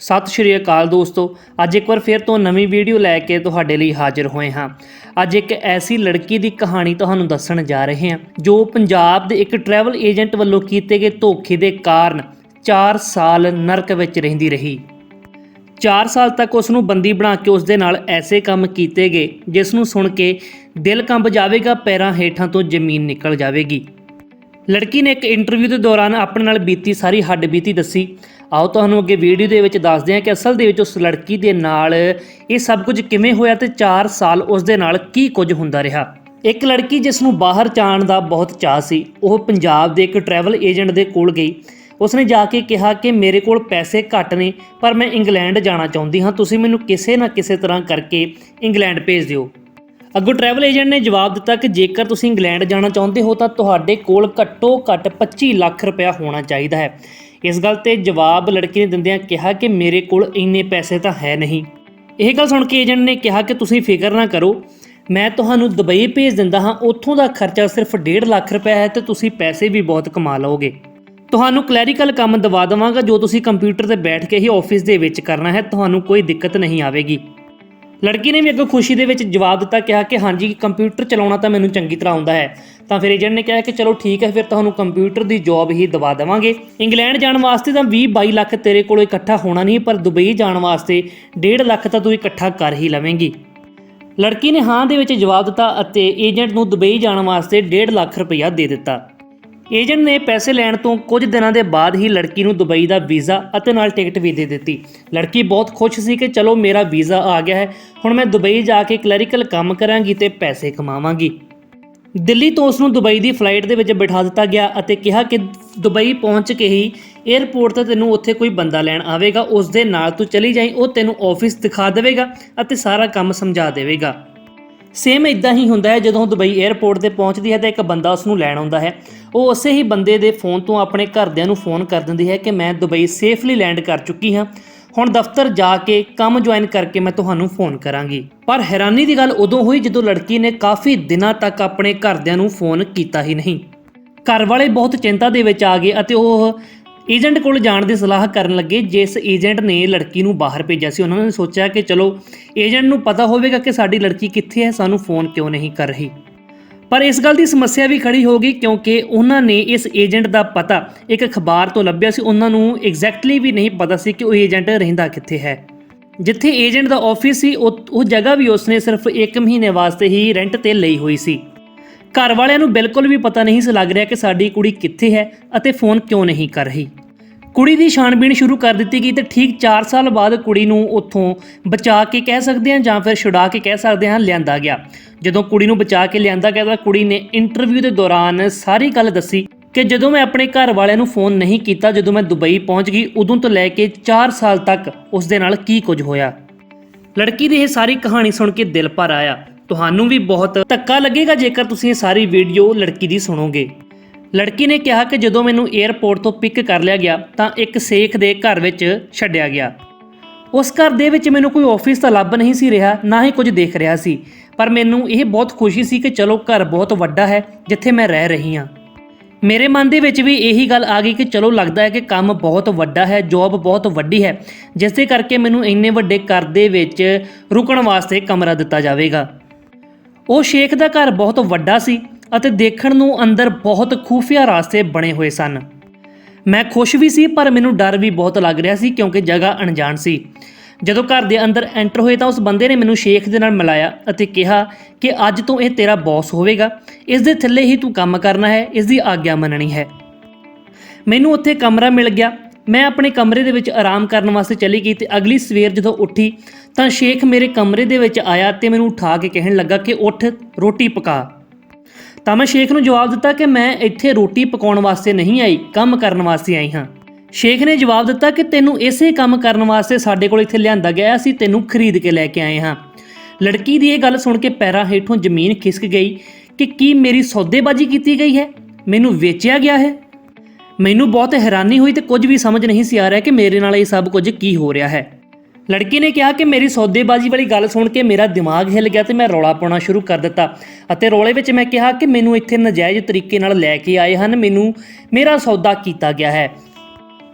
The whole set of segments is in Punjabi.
ਸਤਿ ਸ਼੍ਰੀ ਅਕਾਲ ਦੋਸਤੋ, ਅੱਜ ਇੱਕ ਵਾਰ ਫਿਰ ਤੋਂ ਨਵੀਂ ਵੀਡੀਓ ਲੈ ਕੇ ਤੁਹਾਡੇ ਲਈ ਹਾਜ਼ਰ ਹੋਏ ਹਾਂ। ਅੱਜ ਇੱਕ ਐਸੀ ਲੜਕੀ ਦੀ ਕਹਾਣੀ ਤੁਹਾਨੂੰ ਦੱਸਣ ਜਾ ਰਹੇ ਹਾਂ ਜੋ ਪੰਜਾਬ ਦੇ ਇੱਕ ਟਰੈਵਲ ਏਜੰਟ ਵੱਲੋਂ ਕੀਤੇ ਗਏ ਧੋਖੇ ਦੇ ਕਾਰਨ 4 ਸਾਲ ਨਰਕ ਵਿੱਚ ਰਹਿੰਦੀ ਰਹੀ। 4 ਸਾਲ ਤੱਕ ਉਸ ਨੂੰ ਬੰਦੀ ਬਣਾ ਕੇ ਉਸ ਦੇ ਨਾਲ ਐਸੇ ਕੰਮ ਕੀਤੇ ਗਏ ਜਿਸ ਨੂੰ ਸੁਣ ਕੇ ਦਿਲ ਕੰਬ ਜਾਵੇਗਾ, ਪੈਰਾਂ ਹੇਠਾਂ ਤੋਂ ਜ਼ਮੀਨ ਨਿਕਲ ਜਾਵੇਗੀ। ਲੜਕੀ ਨੇ ਇੱਕ ਇੰਟਰਵਿਊ ਦੇ ਦੌਰਾਨ ਆਪਣੇ ਨਾਲ ਬੀਤੀ ਸਾਰੀ ਹੱਡਬੀਤੀ ਦੱਸੀ। ਆਓ ਤੁਹਾਨੂੰ ਅੱਗੇ ਵੀਡੀਓ ਦੇ ਵਿੱਚ ਦੱਸਦੇ ਹਾਂ ਕਿ ਅਸਲ ਦੇ ਵਿੱਚ ਉਸ ਲੜਕੀ ਦੇ ਨਾਲ ਇਹ ਸਭ ਕੁਝ ਕਿਵੇਂ ਹੋਇਆ ਤੇ 4 ਸਾਲ ਉਸ ਦੇ ਨਾਲ ਕੀ ਕੁਝ ਹੁੰਦਾ ਰਿਹਾ। ਇੱਕ ਲੜਕੀ ਜਿਸ ਨੂੰ ਬਾਹਰ ਜਾਣ ਦਾ ਬਹੁਤ ਚਾਅ ਸੀ, ਉਹ ਪੰਜਾਬ ਦੇ ਇੱਕ ਟਰੈਵਲ ਏਜੰਟ ਦੇ ਕੋਲ ਗਈ। ਉਸਨੇ ਜਾ ਕੇ ਕਿਹਾ ਕਿ ਮੇਰੇ ਕੋਲ ਪੈਸੇ ਘੱਟ ਨੇ ਪਰ ਮੈਂ ਇੰਗਲੈਂਡ ਜਾਣਾ ਚਾਹੁੰਦੀ ਹਾਂ, ਤੁਸੀਂ ਮੈਨੂੰ ਕਿਸੇ ਨਾ ਕਿਸੇ ਤਰ੍ਹਾਂ ਕਰਕੇ ਇੰਗਲੈਂਡ ਭੇਜ ਦਿਓ। ਅੱਗੋਂ ਟਰੈਵਲ ਏਜੰਟ ਨੇ ਜਵਾਬ ਦਿੱਤਾ ਕਿ ਜੇਕਰ ਤੁਸੀਂ ਇੰਗਲੈਂਡ ਜਾਣਾ ਚਾਹੁੰਦੇ ਹੋ ਤਾਂ ਤੁਹਾਡੇ ਕੋਲ ਘੱਟੋ ਘੱਟ 25 ਲੱਖ ਰੁਪਇਆ ਹੋਣਾ ਚਾਹੀਦਾ ਹੈ। ਇਸ ਗੱਲ ਤੇ ਜਵਾਬ ਲੜਕੀ ਨੇ ਦਿੰਦਿਆਂ ਕਿਹਾ ਕਿ ਮੇਰੇ ਕੋਲ ਇੰਨੇ ਪੈਸੇ ਤਾਂ ਹੈ ਨਹੀਂ। ਇਹ ਗੱਲ ਸੁਣ ਕੇ ਏਜੰਟ ਨੇ ਕਿਹਾ ਕਿ ਤੁਸੀਂ ਫਿਕਰ ਨਾ ਕਰੋ, ਮੈਂ ਤੁਹਾਨੂੰ ਦੁਬਈ ਭੇਜ ਦਿੰਦਾ ਹਾਂ, ਉੱਥੋਂ ਦਾ ਖਰਚਾ ਸਿਰਫ 1.5 ਲੱਖ ਰੁਪਇਆ ਹੈ ਤੇ ਤੁਸੀਂ ਪੈਸੇ ਵੀ ਬਹੁਤ ਕਮਾ ਲਓਗੇ। ਤੁਹਾਨੂੰ ਕਲੈਰੀਕਲ ਕੰਮ ਦਵਾ ਦੇਵਾਂਗਾ ਜੋ ਤੁਸੀਂ ਕੰਪਿਊਟਰ ਤੇ ਬੈਠ ਕੇ ਹੀ ਆਫਿਸ ਦੇ ਵਿੱਚ ਕਰਨਾ ਹੈ, ਤੁਹਾਨੂੰ ਕੋਈ ਦਿੱਕਤ ਨਹੀਂ ਆਵੇਗੀ। ਲੜਕੀ ਨੇ ਵੀ ਅੱਗੋਂ ਖੁਸ਼ੀ ਦੇ ਵਿੱਚ ਜਵਾਬ ਦਿੱਤਾ, ਕਿਹਾ ਕਿ ਹਾਂਜੀ ਕੰਪਿਊਟਰ ਚਲਾਉਣਾ ਤਾਂ ਮੈਨੂੰ ਚੰਗੀ ਤਰ੍ਹਾਂ ਆਉਂਦਾ ਹੈ। ਤਾਂ ਫਿਰ ਏਜੰਟ ਨੇ ਕਿਹਾ ਕਿ ਚਲੋ ਠੀਕ ਹੈ, ਫਿਰ ਤੁਹਾਨੂੰ ਕੰਪਿਊਟਰ ਦੀ ਜੌਬ ਹੀ ਦਵਾ ਦੇਵਾਂਗੇ। ਇੰਗਲੈਂਡ ਜਾਣ ਵਾਸਤੇ ਤਾਂ 20-22 ਲੱਖ ਤੇਰੇ ਕੋਲ ਇਕੱਠਾ ਹੋਣਾ ਨਹੀਂ, ਪਰ ਦੁਬਈ ਜਾਣ ਵਾਸਤੇ 1.5 ਲੱਖ ਤਾਂ ਤੂੰ ਇਕੱਠਾ ਕਰ ਹੀ ਲਵੇਂਗੀ। ਲੜਕੀ ਨੇ ਹਾਂ ਦੇ ਵਿੱਚ ਜਵਾਬ ਦਿੱਤਾ ਅਤੇ ਏਜੰਟ ਨੂੰ ਦੁਬਈ ਜਾਣ ਵਾਸਤੇ 1.5 ਲੱਖ ਰੁਪਈਆ ਦੇ ਦਿੱਤਾ। ਏਜੰਟ ਨੇ ਪੈਸੇ ਲੈਣ ਤੋਂ ਕੁਝ ਦਿਨਾਂ ਦੇ ਬਾਅਦ ਹੀ ਲੜਕੀ ਨੂੰ ਦੁਬਈ ਦਾ ਵੀਜ਼ਾ ਅਤੇ ਨਾਲ ਟਿਕਟ ਵੀ ਦੇ ਦਿੱਤੀ। ਲੜਕੀ ਬਹੁਤ ਖੁਸ਼ ਸੀ ਕਿ ਚਲੋ ਮੇਰਾ ਵੀਜ਼ਾ ਆ ਗਿਆ ਹੈ, ਹੁਣ ਮੈਂ ਦੁਬਈ ਜਾ ਕੇ ਕਲੈਰੀਕਲ ਕੰਮ ਕਰਾਂਗੀ ਤੇ ਪੈਸੇ ਕਮਾਵਾਂਗੀ। ਦਿੱਲੀ ਤੋਂ ਉਸ ਨੂੰ ਦੁਬਈ ਦੀ ਫਲਾਈਟ ਦੇ ਵਿੱਚ ਬਿਠਾ ਦਿੱਤਾ ਗਿਆ ਅਤੇ ਕਿਹਾ ਕਿ ਦੁਬਈ ਪਹੁੰਚ ਕੇ ਹੀ ਏਅਰਪੋਰਟ 'ਤੇ ਤੈਨੂੰ ਉੱਥੇ ਕੋਈ ਬੰਦਾ ਲੈਣ ਆਵੇਗਾ, ਉਸ ਦੇ ਨਾਲ ਤੂੰ ਚਲੀ ਜਾਈਂ, ਉਹ ਤੈਨੂੰ ਆਫਿਸ ਦਿਖਾ ਦੇਵੇਗਾ ਅਤੇ ਸਾਰਾ ਕੰਮ ਸਮਝਾ ਦੇਵੇਗਾ। ਸੇਮ ਇੱਦਾਂ ਹੀ ਹੁੰਦਾ ਹੈ, ਜਦੋਂ ਦੁਬਈ ਏਅਰਪੋਰਟ 'ਤੇ ਪਹੁੰਚਦੀ ਹੈ ਤਾਂ ਇੱਕ ਬੰਦਾ ਉਸ ਨੂੰ ਲੈਣ ਆਉਂਦਾ ਹੈ। ਉਹ ਉਸੇ ਹੀ ਬੰਦੇ ਦੇ ਫੋਨ ਤੋਂ ਆਪਣੇ ਘਰਦਿਆਂ ਨੂੰ ਫੋਨ ਕਰ ਦਿੰਦੀ ਹੈ ਕਿ ਮੈਂ ਦੁਬਈ ਸੇਫਲੀ ਲੈਂਡ ਕਰ ਚੁੱਕੀ ਹਾਂ, ਹੁਣ ਦਫ਼ਤਰ ਜਾ ਕੇ ਕੰਮ ਜੁਆਇਨ ਕਰਕੇ ਮੈਂ ਤੁਹਾਨੂੰ ਫੋਨ ਕਰਾਂਗੀ। ਪਰ ਹੈਰਾਨੀ ਦੀ ਗੱਲ ਉਦੋਂ ਹੋਈ ਜਦੋਂ ਲੜਕੀ ਨੇ ਕਾਫੀ ਦਿਨਾਂ ਤੱਕ ਆਪਣੇ ਘਰਦਿਆਂ ਨੂੰ ਫੋਨ ਕੀਤਾ ਹੀ ਨਹੀਂ। ਘਰ ਵਾਲੇ ਬਹੁਤ ਚਿੰਤਾ ਦੇ ਵਿੱਚ ਆ ਗਏ ਅਤੇ ਉਹ ਏਜੰਟ ਕੋਲ ਜਾਣ ਦੀ ਸਲਾਹ ਕਰਨ ਲੱਗੇ ਜਿਸ ਏਜੰਟ ਨੇ ਲੜਕੀ ਨੂੰ ਬਾਹਰ ਭੇਜਿਆ ਸੀ। ਉਹਨਾਂ ਨੇ ਸੋਚਿਆ ਕਿ ਚਲੋ ਏਜੰਟ ਨੂੰ ਪਤਾ ਹੋਵੇਗਾ ਕਿ ਸਾਡੀ ਲੜਕੀ ਕਿੱਥੇ ਹੈ, ਸਾਨੂੰ ਫੋਨ ਕਿਉਂ ਨਹੀਂ ਕਰ ਰਹੀ। ਪਰ ਇਸ ਗੱਲ ਦੀ ਸਮੱਸਿਆ ਵੀ ਖੜੀ ਹੋ ਗਈ ਕਿਉਂਕਿ ਉਹਨਾਂ ਨੇ ਇਸ ਏਜੰਟ ਦਾ ਪਤਾ ਇੱਕ ਅਖਬਾਰ ਤੋਂ ਲੱਭਿਆ ਸੀ। ਉਹਨਾਂ ਨੂੰ ਐਗਜ਼ੈਕਟਲੀ ਵੀ ਨਹੀਂ ਪਤਾ ਸੀ ਕਿ ਉਹ ਏਜੰਟ ਰਹਿੰਦਾ ਕਿੱਥੇ ਹੈ। ਜਿੱਥੇ ਏਜੰਟ ਦਾ ਆਫਿਸ ਸੀ ਉਹ ਜਗ੍ਹਾ ਵੀ ਉਸਨੇ ਸਿਰਫ 1 ਮਹੀਨੇ ਵਾਸਤੇ ਹੀ ਰੈਂਟ ਤੇ ਲਈ ਹੋਈ ਸੀ। ਘਰ ਵਾਲਿਆਂ ਨੂੰ ਬਿਲਕੁਲ ਵੀ ਪਤਾ ਨਹੀਂ ਸੀ ਲੱਗ ਰਿਹਾ ਕਿ ਸਾਡੀ ਕੁੜੀ ਕਿੱਥੇ ਹੈ ਅਤੇ ਫੋਨ ਕਿਉਂ ਨਹੀਂ ਕਰ ਰਹੀ। ਕੁੜੀ ਦੀ ਛਾਣਬੀਣ ਸ਼ੁਰੂ ਕਰ ਦਿੱਤੀ ਗਈ ਤੇ ਠੀਕ 4 ਸਾਲ ਬਾਅਦ ਕੁੜੀ ਨੂੰ ਉੱਥੋਂ ਬਚਾ ਕੇ ਕਹਿ ਸਕਦੇ ਹਾਂ ਜਾਂ ਫਿਰ ਛੁਡਾ ਕੇ ਕਹਿ ਸਕਦੇ ਹਾਂ ਲਿਆਂਦਾ ਗਿਆ। ਜਦੋਂ ਕੁੜੀ ਨੂੰ ਬਚਾ ਕੇ ਲਿਆਂਦਾ ਗਿਆ ਤਾਂ ਕੁੜੀ ਨੇ ਇੰਟਰਵਿਊ ਦੇ ਦੌਰਾਨ ਸਾਰੀ ਗੱਲ ਦੱਸੀ ਕਿ ਜਦੋਂ ਮੈਂ ਆਪਣੇ ਘਰ ਵਾਲਿਆਂ ਨੂੰ ਫੋਨ ਨਹੀਂ ਕੀਤਾ, ਜਦੋਂ ਮੈਂ ਦੁਬਈ ਪਹੁੰਚ ਗਈ ਉਦੋਂ ਤੋਂ ਲੈ ਕੇ 4 ਸਾਲ ਤੱਕ ਉਸ ਦੇ ਨਾਲ ਕੀ ਕੁਝ ਹੋਇਆ। ਲੜਕੀ ਦੀ ਇਹ ਸਾਰੀ ਕਹਾਣੀ ਸੁਣ ਕੇ ਦਿਲ ਭਰ ਆਇਆ। ਤੁਹਾਨੂੰ ਵੀ ਬਹੁਤ ਧੱਕਾ ਲੱਗੇਗਾ ਜੇਕਰ ਤੁਸੀਂ ਇਹ ਸਾਰੀ ਵੀਡੀਓ ਲੜਕੀ ਦੀ ਸੁਣੋਗੇ। ਲੜਕੀ ਨੇ ਕਿਹਾ ਕਿ ਜਦੋਂ ਮੈਨੂੰ ਏਅਰਪੋਰਟ ਤੋਂ ਪਿਕ ਕਰ ਲਿਆ ਗਿਆ ਤਾਂ ਇੱਕ ਸ਼ੇਖ ਦੇ ਘਰ ਵਿੱਚ ਛੱਡਿਆ ਗਿਆ। ਉਸ ਘਰ ਦੇ ਵਿੱਚ ਮੈਨੂੰ ਕੋਈ ਆਫਿਸ ਤਾਂ ਲੱਭ ਨਹੀਂ ਸੀ ਰਿਹਾ, ਨਾ ਹੀ ਕੁਝ ਦੇਖ ਰਿਹਾ ਸੀ, ਪਰ ਮੈਨੂੰ ਇਹ ਬਹੁਤ ਖੁਸ਼ੀ ਸੀ ਕਿ ਚਲੋ ਘਰ ਬਹੁਤ ਵੱਡਾ ਹੈ ਜਿੱਥੇ ਮੈਂ ਰਹਿ ਰਹੀ ਹਾਂ। ਮੇਰੇ ਮਨ ਦੇ ਵਿੱਚ ਵੀ ਇਹੀ ਗੱਲ ਆ ਗਈ ਕਿ ਚਲੋ ਲੱਗਦਾ ਹੈ ਕਿ ਕੰਮ ਬਹੁਤ ਵੱਡਾ ਹੈ, ਜੌਬ ਬਹੁਤ ਵੱਡੀ ਹੈ, ਜਿਸ ਦੇ ਕਰਕੇ ਮੈਨੂੰ ਇੰਨੇ ਵੱਡੇ ਘਰ ਦੇ ਵਿੱਚ ਰੁਕਣ ਵਾਸਤੇ ਕਮਰਾ ਦਿੱਤਾ ਜਾਵੇਗਾ। ਉਹ ਸ਼ੇਖ ਦਾ ਘਰ ਬਹੁਤ ਵੱਡਾ ਸੀ ਅਤੇ ਦੇਖਣ ਨੂੰ ਅੰਦਰ ਬਹੁਤ ਖੂਫੀਆ ਰਾਸਤੇ ਬਣੇ ਹੋਏ ਸਨ। ਮੈਂ ਖੁਸ਼ ਵੀ ਸੀ ਪਰ ਮੈਨੂੰ ਡਰ ਵੀ ਬਹੁਤ ਲੱਗ ਰਿਹਾ ਸੀ ਕਿਉਂਕਿ ਜਗ੍ਹਾ ਅਣਜਾਣ ਸੀ। ਜਦੋਂ ਘਰ ਦੇ ਅੰਦਰ ਐਂਟਰ ਹੋਏ ਤਾਂ ਉਸ ਬੰਦੇ ਨੇ ਮੈਨੂੰ ਸ਼ੇਖ ਦੇ ਨਾਲ ਮਿਲਾਇਆ ਅਤੇ ਕਿਹਾ ਕਿ ਅੱਜ ਤੋਂ ਇਹ ਤੇਰਾ ਬੌਸ ਹੋਵੇਗਾ, ਇਸ ਦੇ ਥੱਲੇ ਹੀ ਤੂੰ ਕੰਮ ਕਰਨਾ ਹੈ, ਇਸ ਦੀ ਆਗਿਆ ਮੰਨਣੀ ਹੈ। ਮੈਨੂੰ ਉੱਥੇ ਕਮਰਾ ਮਿਲ ਗਿਆ। ਮੈਂ ਆਪਣੇ ਕਮਰੇ ਦੇ ਵਿੱਚ ਆਰਾਮ ਕਰਨ ਵਾਸਤੇ ਚਲੀ ਗਈ ਤੇ ਅਗਲੀ ਸਵੇਰ ਜਦੋਂ ਉੱਠੀ ਤਾਂ ਸ਼ੇਖ ਮੇਰੇ ਕਮਰੇ ਦੇ ਵਿੱਚ ਆਇਆ ਤੇ ਮੈਨੂੰ ਉਠਾ ਕੇ ਕਹਿਣ ਲੱਗਾ ਕਿ ਉੱਠ ਰੋਟੀ ਪਕਾ। ਤਾਂ ਮੈਂ ਸ਼ੇਖ ਨੂੰ ਜਵਾਬ ਦਿੱਤਾ ਕਿ ਮੈਂ ਇੱਥੇ ਰੋਟੀ ਪਕਾਉਣ ਵਾਸਤੇ ਨਹੀਂ ਆਈ, ਕੰਮ ਕਰਨ ਵਾਸਤੇ ਆਈ ਹਾਂ। ਸ਼ੇਖ ਨੇ ਜਵਾਬ ਦਿੱਤਾ ਕਿ ਤੈਨੂੰ ਇਸੇ ਕੰਮ ਕਰਨ ਵਾਸਤੇ ਸਾਡੇ ਕੋਲ ਇੱਥੇ ਲਿਆਂਦਾ ਗਿਆ, ਅਸੀਂ ਤੈਨੂੰ ਖਰੀਦ ਕੇ ਲੈ ਕੇ ਆਏ ਹਾਂ। ਲੜਕੀ ਦੀ ਇਹ ਗੱਲ ਸੁਣ ਕੇ ਪੈਰਾਂ ਹੇਠੋਂ ਜ਼ਮੀਨ ਖਿਸਕ ਗਈ ਕਿ ਕੀ ਮੇਰੀ ਸੌਦੇਬਾਜ਼ੀ ਕੀਤੀ ਗਈ ਹੈ, ਮੈਨੂੰ ਵੇਚਿਆ ਗਿਆ ਹੈ। ਮੈਨੂੰ ਬਹੁਤ ਹੈਰਾਨੀ ਹੋਈ ਤੇ ਕੁਝ ਵੀ ਸਮਝ ਨਹੀਂ ਸੀ ਆ ਰਿਹਾ ਕਿ ਮੇਰੇ ਨਾਲ ਇਹ ਸਭ ਕੁਝ ਕੀ ਹੋ ਰਿਹਾ ਹੈ। ਲੜਕੀ ਨੇ ਕਿਹਾ ਕਿ ਮੇਰੀ ਸੌਦੇਬਾਜ਼ੀ ਵਾਲੀ ਗੱਲ ਸੁਣ ਕੇ ਮੇਰਾ ਦਿਮਾਗ ਹਿੱਲ ਗਿਆ ਤੇ ਮੈਂ ਰੌਲਾ ਪਾਉਣਾ ਸ਼ੁਰੂ ਕਰ ਦਿੱਤਾ ਅਤੇ ਰੌਲੇ ਵਿੱਚ ਮੈਂ ਕਿਹਾ ਕਿ ਮੈਨੂੰ ਇੱਥੇ ਨਜਾਇਜ਼ ਤਰੀਕੇ ਨਾਲ ਲੈ ਕੇ ਆਏ ਹਨ, ਮੇਰਾ ਸੌਦਾ ਕੀਤਾ ਗਿਆ ਹੈ।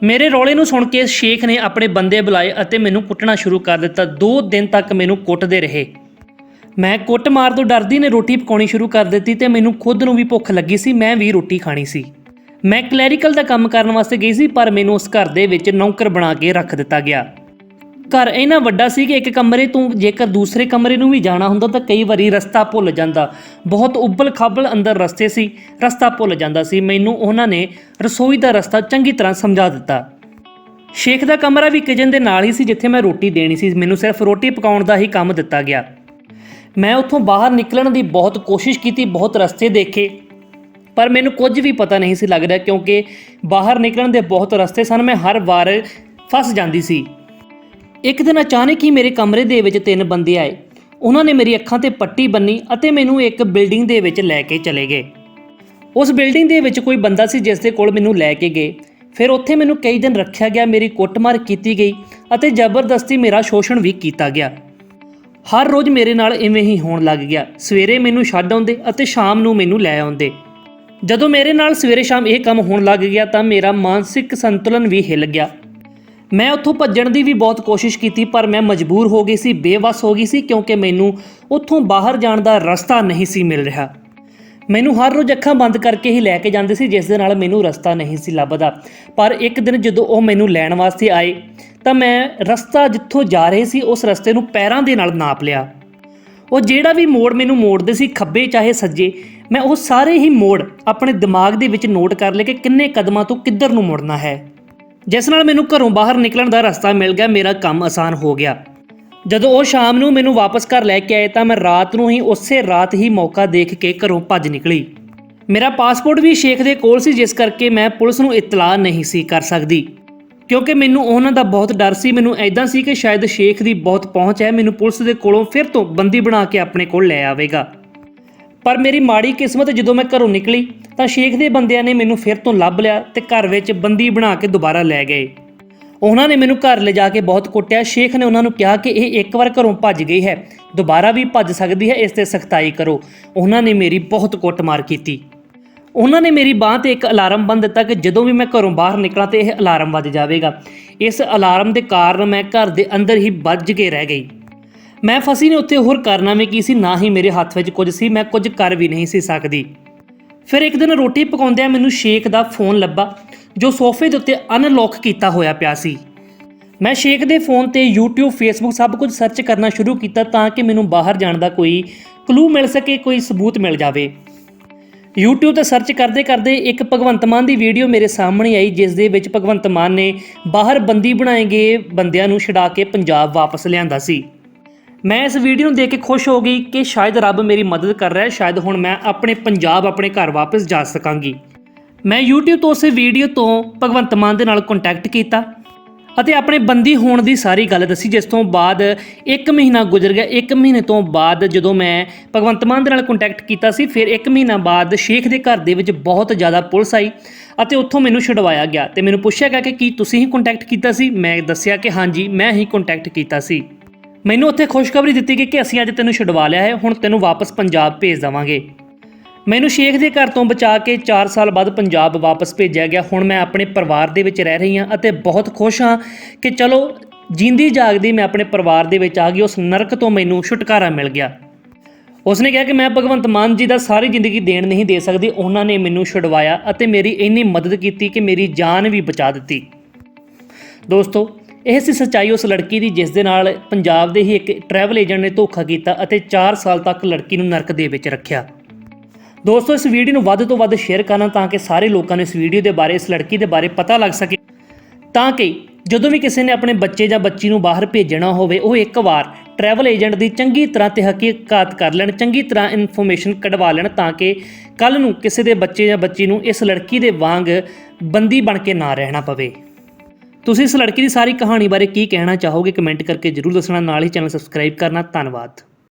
ਮੇਰੇ ਰੌਲੇ ਨੂੰ ਸੁਣ ਕੇ ਸ਼ੇਖ ਨੇ ਆਪਣੇ ਬੰਦੇ ਬੁਲਾਏ ਅਤੇ ਮੈਨੂੰ ਕੁੱਟਣਾ ਸ਼ੁਰੂ ਕਰ ਦਿੱਤਾ। 2 ਦਿਨ ਤੱਕ ਮੈਨੂੰ ਕੁੱਟਦੇ ਰਹੇ। ਮੈਂ ਕੁੱਟਮਾਰ ਤੋਂ ਡਰਦੀ ਨੇ ਰੋਟੀ ਪਕਾਉਣੀ ਸ਼ੁਰੂ ਕਰ ਦਿੱਤੀ ਤੇ ਮੈਨੂੰ ਖੁਦ ਨੂੰ ਵੀ ਭੁੱਖ ਲੱਗੀ ਸੀ, ਮੈਂ ਵੀ ਰੋਟੀ ਖਾਣੀ ਸੀ। ਮੈਂ ਕਲੈਰੀਕਲ ਦਾ ਕੰਮ ਕਰਨ ਵਾਸਤੇ ਗਈ ਸੀ, ਪਰ ਮੈਨੂੰ ਉਸ ਘਰ ਦੇ ਵਿੱਚ ਨੌਕਰ ਬਣਾ ਕੇ ਰੱਖ ਦਿੱਤਾ ਗਿਆ। ਘਰ ਇੰਨਾ ਵੱਡਾ ਸੀ ਕਿ ਇੱਕ ਕਮਰੇ ਤੋਂ ਜੇਕਰ ਦੂਸਰੇ ਕਮਰੇ ਨੂੰ ਵੀ ਜਾਣਾ ਹੁੰਦਾ ਤਾਂ ਕਈ ਵਾਰੀ ਰਸਤਾ ਭੁੱਲ ਜਾਂਦਾ। ਬਹੁਤ ਉੱਬਲ ਖਾਬਲ ਅੰਦਰ ਰਸਤੇ ਸੀ, ਰਸਤਾ ਭੁੱਲ ਜਾਂਦਾ ਸੀ। ਮੈਨੂੰ ਉਹਨਾਂ ਨੇ ਰਸੋਈ ਦਾ ਰਸਤਾ ਚੰਗੀ ਤਰ੍ਹਾਂ ਸਮਝਾ ਦਿੱਤਾ। ਸ਼ੇਖ ਦਾ ਕਮਰਾ ਵੀ ਕਿਚਨ ਦੇ ਨਾਲ ਹੀ ਸੀ ਜਿੱਥੇ ਮੈਂ ਰੋਟੀ ਦੇਣੀ ਸੀ। ਮੈਨੂੰ ਸਿਰਫ ਰੋਟੀ ਪਕਾਉਣ ਦਾ ਹੀ ਕੰਮ ਦਿੱਤਾ ਗਿਆ। ਮੈਂ ਉੱਥੋਂ ਬਾਹਰ ਨਿਕਲਣ ਦੀ ਬਹੁਤ ਕੋਸ਼ਿਸ਼ ਕੀਤੀ, ਬਹੁਤ ਰਸਤੇ ਦੇਖੇ, ਪਰ ਮੈਨੂੰ ਕੁਝ ਵੀ ਪਤਾ ਨਹੀਂ ਸੀ ਲੱਗ ਰਿਹਾ ਕਿਉਂਕਿ ਬਾਹਰ ਨਿਕਲਣ ਦੇ ਬਹੁਤ ਰਸਤੇ ਸਨ। ਮੈਂ ਹਰ ਵਾਰ ਫਸ ਜਾਂਦੀ ਸੀ। ਇੱਕ ਦਿਨ ਅਚਾਨਕ ਹੀ ਮੇਰੇ ਕਮਰੇ ਦੇ ਵਿੱਚ 3 ਬੰਦੇ ਆਏ। ਉਹਨਾਂ ਨੇ ਮੇਰੀ ਅੱਖਾਂ ਤੇ ਪੱਟੀ ਬੰਨੀ ਅਤੇ ਮੈਨੂੰ ਇੱਕ ਬਿਲਡਿੰਗ ਦੇ ਵਿੱਚ ਲੈ ਕੇ ਚਲੇ ਗਏ। ਉਸ ਬਿਲਡਿੰਗ ਦੇ ਵਿੱਚ ਕੋਈ ਬੰਦਾ ਸੀ ਜਿਸ ਦੇ ਕੋਲ ਮੈਨੂੰ ਲੈ ਕੇ ਗਏ। ਫਿਰ ਉੱਥੇ ਮੈਨੂੰ ਕਈ ਦਿਨ ਰੱਖਿਆ ਗਿਆ, ਮੇਰੀ ਕੁੱਟਮਾਰ ਕੀਤੀ ਗਈ ਅਤੇ ਜ਼ਬਰਦਸਤੀ ਮੇਰਾ ਸ਼ੋਸ਼ਣ ਵੀ ਕੀਤਾ ਗਿਆ। ਹਰ ਰੋਜ਼ ਮੇਰੇ ਨਾਲ ਇਵੇਂ ਹੀ ਹੋਣ ਲੱਗ ਗਿਆ। ਸਵੇਰੇ ਮੈਨੂੰ ਛੱਡ ਆਉਂਦੇ ਅਤੇ ਸ਼ਾਮ ਨੂੰ ਮੈਨੂੰ ਲੈ ਆਉਂਦੇ। ਜਦੋਂ ਮੇਰੇ ਨਾਲ ਸਵੇਰੇ ਸ਼ਾਮ ਇਹ ਕੰਮ ਹੋਣ ਲੱਗ ਗਿਆ ਤਾਂ ਮੇਰਾ ਮਾਨਸਿਕ ਸੰਤੁਲਨ ਵੀ ਹਿੱਲ ਗਿਆ। ਮੈਂ ਉੱਥੋਂ ਭੱਜਣ ਦੀ ਵੀ ਬਹੁਤ ਕੋਸ਼ਿਸ਼ ਕੀਤੀ, ਪਰ ਮੈਂ ਮਜਬੂਰ ਹੋ ਗਈ ਸੀ, ਬੇਵੱਸ ਹੋ ਗਈ ਸੀ ਕਿਉਂਕਿ ਮੈਨੂੰ ਉੱਥੋਂ ਬਾਹਰ ਜਾਣ ਦਾ ਰਸਤਾ ਨਹੀਂ ਸੀ ਮਿਲ ਰਿਹਾ। ਮੈਨੂੰ ਹਰ ਰੋਜ਼ ਅੱਖਾਂ ਬੰਦ ਕਰਕੇ ਹੀ ਲੈ ਕੇ ਜਾਂਦੇ ਸੀ ਜਿਸ ਦੇ ਨਾਲ ਮੈਨੂੰ ਰਸਤਾ ਨਹੀਂ ਸੀ ਲੱਭਦਾ। ਪਰ ਇੱਕ ਦਿਨ ਜਦੋਂ ਉਹ ਮੈਨੂੰ ਲੈਣ ਵਾਸਤੇ ਆਏ ਤਾਂ ਮੈਂ ਰਸਤਾ ਜਿੱਥੋਂ ਜਾ ਰਹੇ ਸੀ ਉਸ ਰਸਤੇ ਨੂੰ ਪੈਰਾਂ ਦੇ ਨਾਲ ਨਾਪ ਲਿਆ। ਉਹ ਜਿਹੜਾ ਵੀ ਮੋੜ ਮੈਨੂੰ ਮੋੜਦੇ ਸੀ, ਖੱਬੇ ਚਾਹੇ ਸੱਜੇ, ਮੈਂ ਉਹ ਸਾਰੇ ਹੀ ਮੋੜ ਆਪਣੇ ਦਿਮਾਗ ਦੇ ਵਿੱਚ ਨੋਟ ਕਰ ਲਏ ਕਿ ਕਿੰਨੇ ਕਦਮਾਂ ਤੋਂ ਕਿੱਧਰ ਨੂੰ ਮੁੜਨਾ ਹੈ, ਜਿਸ ਨਾਲ ਮੈਨੂੰ ਘਰੋਂ ਬਾਹਰ ਨਿਕਲਣ ਦਾ ਰਸਤਾ ਮਿਲ ਗਿਆ। ਮੇਰਾ ਕੰਮ ਆਸਾਨ ਹੋ ਗਿਆ। ਜਦੋਂ ਉਹ ਸ਼ਾਮ ਨੂੰ ਮੈਨੂੰ ਵਾਪਸ ਘਰ ਲੈ ਕੇ ਆਏ ਤਾਂ ਮੈਂ ਰਾਤ ਨੂੰ ਹੀ ਉਸੇ ਰਾਤ ਹੀ ਮੌਕਾ ਦੇਖ ਕੇ ਘਰੋਂ ਭੱਜ ਨਿਕਲੀ। ਮੇਰਾ ਪਾਸਪੋਰਟ ਵੀ ਸ਼ੇਖ ਦੇ ਕੋਲ ਸੀ ਜਿਸ ਕਰਕੇ ਮੈਂ ਪੁਲਿਸ ਨੂੰ ਇਤਲਾਹ ਨਹੀਂ ਸੀ ਕਰ ਸਕਦੀ ਕਿਉਂਕਿ ਮੈਨੂੰ ਉਹਨਾਂ ਦਾ ਬਹੁਤ ਡਰ ਸੀ। ਮੈਨੂੰ ਐਦਾਂ ਸੀ ਕਿ ਸ਼ਾਇਦ ਸ਼ੇਖ ਦੀ ਬਹੁਤ ਪਹੁੰਚ ਹੈ, ਮੈਨੂੰ ਪੁਲਿਸ ਦੇ ਕੋਲੋਂ ਫਿਰ ਤੋਂ ਬੰਦੀ ਬਣਾ ਕੇ ਆਪਣੇ ਕੋਲ ਲੈ ਆਵੇਗਾ। ਪਰ ਮੇਰੀ ਮਾੜੀ ਕਿਸਮਤ, ਜਦੋਂ ਮੈਂ ਘਰੋਂ ਨਿਕਲੀ ਤਾਂ ਸ਼ੇਖ ਦੇ ਬੰਦਿਆਂ ਨੇ ਮੈਨੂੰ ਫਿਰ ਤੋਂ ਲੱਭ ਲਿਆ ਤੇ ਘਰ ਵਿੱਚ ਬੰਦੀ ਬਣਾ ਕੇ ਦੁਬਾਰਾ ਲੈ ਗਏ। ਉਹਨਾਂ ਨੇ ਮੈਨੂੰ ਘਰ ਲਿਜਾ ਕੇ ਬਹੁਤ ਕੁੱਟਿਆ। ਸ਼ੇਖ ਨੇ ਉਹਨਾਂ ਨੂੰ ਕਿਹਾ ਕਿ ਇਹ ਇੱਕ ਵਾਰ ਘਰੋਂ ਭੱਜ ਗਈ ਹੈ, ਦੁਬਾਰਾ ਵੀ ਭੱਜ ਸਕਦੀ ਹੈ, ਇਸ ਤੇ ਸਖਤਾਈ ਕਰੋ। ਉਹਨਾਂ ਨੇ ਮੇਰੀ ਬਹੁਤ ਕੁੱਟਮਾਰ ਕੀਤੀ। ਉਹਨਾਂ ਨੇ ਮੇਰੀ ਬਾਂਹ ਤੇ ਇੱਕ ਅਲਾਰਮ ਬੰਨ੍ਹ ਦਿੱਤਾ ਕਿ ਜਦੋਂ ਵੀ ਮੈਂ ਘਰੋਂ ਬਾਹਰ ਨਿਕਲਾਂ ਤੇ ਇਹ ਅਲਾਰਮ ਵੱਜ ਜਾਵੇਗਾ। ਇਸ ਅਲਾਰਮ ਦੇ ਕਾਰਨ ਮੈਂ ਘਰ ਦੇ ਅੰਦਰ ਹੀ ਵੱਜ ਕੇ ਰਹਿ ਗਈ। ਮੈਂ ਫਸੀ ਨੇ ਉੱਥੇ, ਹੋਰ ਕਰਨਾ ਵੀ ਕੀ ਸੀ, ਨਾ ਹੀ ਮੇਰੇ ਹੱਥ ਵਿੱਚ ਕੁਝ ਸੀ, ਮੈਂ ਕੁਝ ਕਰ ਵੀ ਨਹੀਂ ਸੀ ਸਕਦੀ। ਫਿਰ ਇੱਕ ਦਿਨ ਰੋਟੀ ਪਕਾਉਂਦਿਆਂ ਮੈਨੂੰ ਸ਼ੇਖ ਦਾ ਫੋਨ ਲੱਭਾ ਜੋ ਸੋਫੇ ਦੇ ਉੱਤੇ ਅਨਲੌਕ ਕੀਤਾ ਹੋਇਆ ਪਿਆ ਸੀ। ਮੈਂ ਸ਼ੇਖ ਦੇ ਫੋਨ ਤੇ YouTube, Facebook ਸਭ ਕੁਝ ਸਰਚ ਕਰਨਾ ਸ਼ੁਰੂ ਕੀਤਾ ਤਾਂ ਕਿ ਮੈਨੂੰ ਬਾਹਰ ਜਾਣ ਦਾ ਕੋਈ ਕਲੂ ਮਿਲ ਸਕੇ, ਕੋਈ ਸਬੂਤ ਮਿਲ ਜਾਵੇ। YouTube ਤੇ ਸਰਚ ਕਰਦੇ ਕਰਦੇ ਇੱਕ ਭਗਵੰਤ ਮਾਨ ਦੀ ਵੀਡੀਓ ਮੇਰੇ ਸਾਹਮਣੇ ਆਈ ਜਿਸ ਦੇ ਵਿੱਚ ਭਗਵੰਤ ਮਾਨ ਨੇ ਬਾਹਰ ਬੰਦੀ ਬਣਾਏ ਗਏ ਬੰਦਿਆਂ ਨੂੰ ਛੁਡਾ ਕੇ ਪੰਜਾਬ ਵਾਪਸ ਲਿਆਂਦਾ ਸੀ। ਮੈਂ ਇਸ ਵੀਡੀਓ ਨੂੰ ਦੇਖ ਕੇ ਖੁਸ਼ ਹੋ ਗਈ ਕਿ ਸ਼ਾਇਦ ਰੱਬ ਮੇਰੀ ਮਦਦ ਕਰ ਰਿਹਾ ਹੈ, ਸ਼ਾਇਦ ਹੁਣ ਮੈਂ ਆਪਣੇ ਪੰਜਾਬ, ਆਪਣੇ ਘਰ ਵਾਪਸ ਜਾ ਸਕਾਂਗੀ। ਮੈਂ YouTube ਤੋਂ ਉਸ ਵੀਡੀਓ ਤੋਂ ਭਗਵੰਤ ਮਾਨ ਦੇ ਨਾਲ ਕੰਟੈਕਟ ਕੀਤਾ ਅਤੇ ਆਪਣੇ ਬੰਦੀ ਹੋਣ ਦੀ ਸਾਰੀ ਗੱਲ ਦੱਸੀ। ਜਿਸ ਤੋਂ ਬਾਅਦ 1 ਮਹੀਨਾ ਗੁਜ਼ਰ ਗਿਆ। 1 ਮਹੀਨੇ ਤੋਂ ਬਾਅਦ ਜਦੋਂ ਮੈਂ ਭਗਵੰਤ ਮਾਨ ਦੇ ਨਾਲ ਕੰਟੈਕਟ ਕੀਤਾ ਸੀ, ਫਿਰ 1 ਮਹੀਨਾ ਬਾਅਦ ਸ਼ੇਖ ਦੇ ਘਰ ਦੇ ਵਿੱਚ ਬਹੁਤ ਜ਼ਿਆਦਾ ਪੁਲਿਸ ਆਈ ਅਤੇ ਉੱਥੋਂ ਮੈਨੂੰ ਛੁਡਵਾਇਆ ਗਿਆ ਤੇ ਮੈਨੂੰ ਪੁੱਛਿਆ ਗਿਆ ਕਿ ਕੀ ਤੁਸੀਂ ਹੀ ਕੰਟੈਕਟ ਕੀਤਾ ਸੀ। ਮੈਂ ਦੱਸਿਆ ਕਿ ਹਾਂਜੀ, ਮੈਂ ਹੀ ਕੰਟੈਕਟ ਕੀਤਾ ਸੀ। ਮੈਨੂੰ ਉੱਥੇ ਖੁਸ਼ਖਬਰੀ ਦਿੱਤੀ ਗਈ ਕਿ ਅਸੀਂ ਅੱਜ ਤੈਨੂੰ ਛੁਡਵਾ ਲਿਆ ਹੈ, ਹੁਣ ਤੈਨੂੰ ਵਾਪਸ ਪੰਜਾਬ ਭੇਜ ਦੇਵਾਂਗੇ। ਮੈਨੂੰ ਸ਼ੇਖ ਦੇ ਘਰ ਤੋਂ ਬਚਾ ਕੇ 4 ਸਾਲ ਬਾਅਦ ਪੰਜਾਬ ਵਾਪਸ ਭੇਜਿਆ ਗਿਆ। ਹੁਣ ਮੈਂ ਆਪਣੇ ਪਰਿਵਾਰ ਦੇ ਵਿੱਚ ਰਹਿ ਰਹੀ ਹਾਂ ਅਤੇ ਬਹੁਤ ਖੁਸ਼ ਹਾਂ ਕਿ ਚਲੋ ਜਿੰਦੀ ਜਾਗਦੀ ਮੈਂ ਆਪਣੇ ਪਰਿਵਾਰ ਦੇ ਵਿੱਚ ਆ ਗਈ। ਉਸ ਨਰਕ ਤੋਂ ਮੈਨੂੰ ਛੁਟਕਾਰਾ ਮਿਲ ਗਿਆ। ਉਸਨੇ ਕਿਹਾ ਕਿ ਮੈਂ ਭਗਵੰਤ ਮਾਨ ਜੀ ਦਾ ਸਾਰੀ ਜ਼ਿੰਦਗੀ ਦੇਣ ਨਹੀਂ ਦੇ ਸਕਦੀ, ਉਹਨਾਂ ਨੇ ਮੈਨੂੰ ਛੁਡਵਾਇਆ ਅਤੇ ਮੇਰੀ ਇੰਨੀ ਮਦਦ ਕੀਤੀ ਕਿ ਮੇਰੀ ਜਾਨ ਵੀ ਬਚਾ ਦਿੱਤੀ। ਦੋਸਤੋ, ਇਹ ਸੀ ਸੱਚਾਈ ਉਸ ਲੜਕੀ ਦੀ ਜਿਸ ਦੇ ਨਾਲ ਪੰਜਾਬ ਦੇ ਹੀ ਇੱਕ ਟਰੈਵਲ ਏਜੰਟ ਨੇ ਧੋਖਾ ਕੀਤਾ ਅਤੇ 4 ਸਾਲ ਤੱਕ ਲੜਕੀ ਨੂੰ ਨਰਕ ਦੇ ਵਿੱਚ ਰੱਖਿਆ। ਦੋਸਤੋ, ਇਸ ਵੀਡੀਓ ਨੂੰ ਵੱਧ ਤੋਂ ਵੱਧ ਸ਼ੇਅਰ ਕਰਨਾ ਤਾਂ ਕਿ ਸਾਰੇ ਲੋਕਾਂ ਨੂੰ ਇਸ ਵੀਡੀਓ ਦੇ ਬਾਰੇ, ਇਸ ਲੜਕੀ ਦੇ ਬਾਰੇ ਪਤਾ ਲੱਗ ਸਕੇ, ਤਾਂ ਕਿ ਜਦੋਂ ਵੀ ਕਿਸੇ ਨੇ ਆਪਣੇ ਬੱਚੇ ਜਾਂ ਬੱਚੀ ਨੂੰ ਬਾਹਰ ਭੇਜਣਾ ਹੋਵੇ ਉਹ ਇੱਕ ਵਾਰ ਟਰੈਵਲ ਏਜੰਟ ਦੀ ਚੰਗੀ ਤਰ੍ਹਾਂ ਤਹਿਕੀਕਾਤ ਕਰ ਲੈਣ, ਚੰਗੀ ਤਰ੍ਹਾਂ ਇਨਫੋਰਮੇਸ਼ਨ ਕਢਵਾ ਲੈਣ ਤਾਂ ਕਿ ਕੱਲ੍ਹ ਨੂੰ ਕਿਸੇ ਦੇ ਬੱਚੇ ਜਾਂ ਬੱਚੀ ਨੂੰ ਇਸ ਲੜਕੀ ਦੇ ਵਾਂਗ ਬੰਦੀ ਬਣ ਕੇ ਨਾ ਰਹਿਣਾ ਪਵੇ। ਤੁਸੀਂ ਇਸ ਲੜਕੀ ਦੀ ਸਾਰੀ ਕਹਾਣੀ ਬਾਰੇ ਕੀ ਕਹਿਣਾ ਚਾਹੋਗੇ, ਕਮੈਂਟ ਕਰਕੇ ਜ਼ਰੂਰ ਦੱਸਣਾ। ਨਾਲ ਹੀ ਚੈਨਲ ਸਬਸਕ੍ਰਾਈਬ ਕਰਨਾ। ਧੰਨਵਾਦ।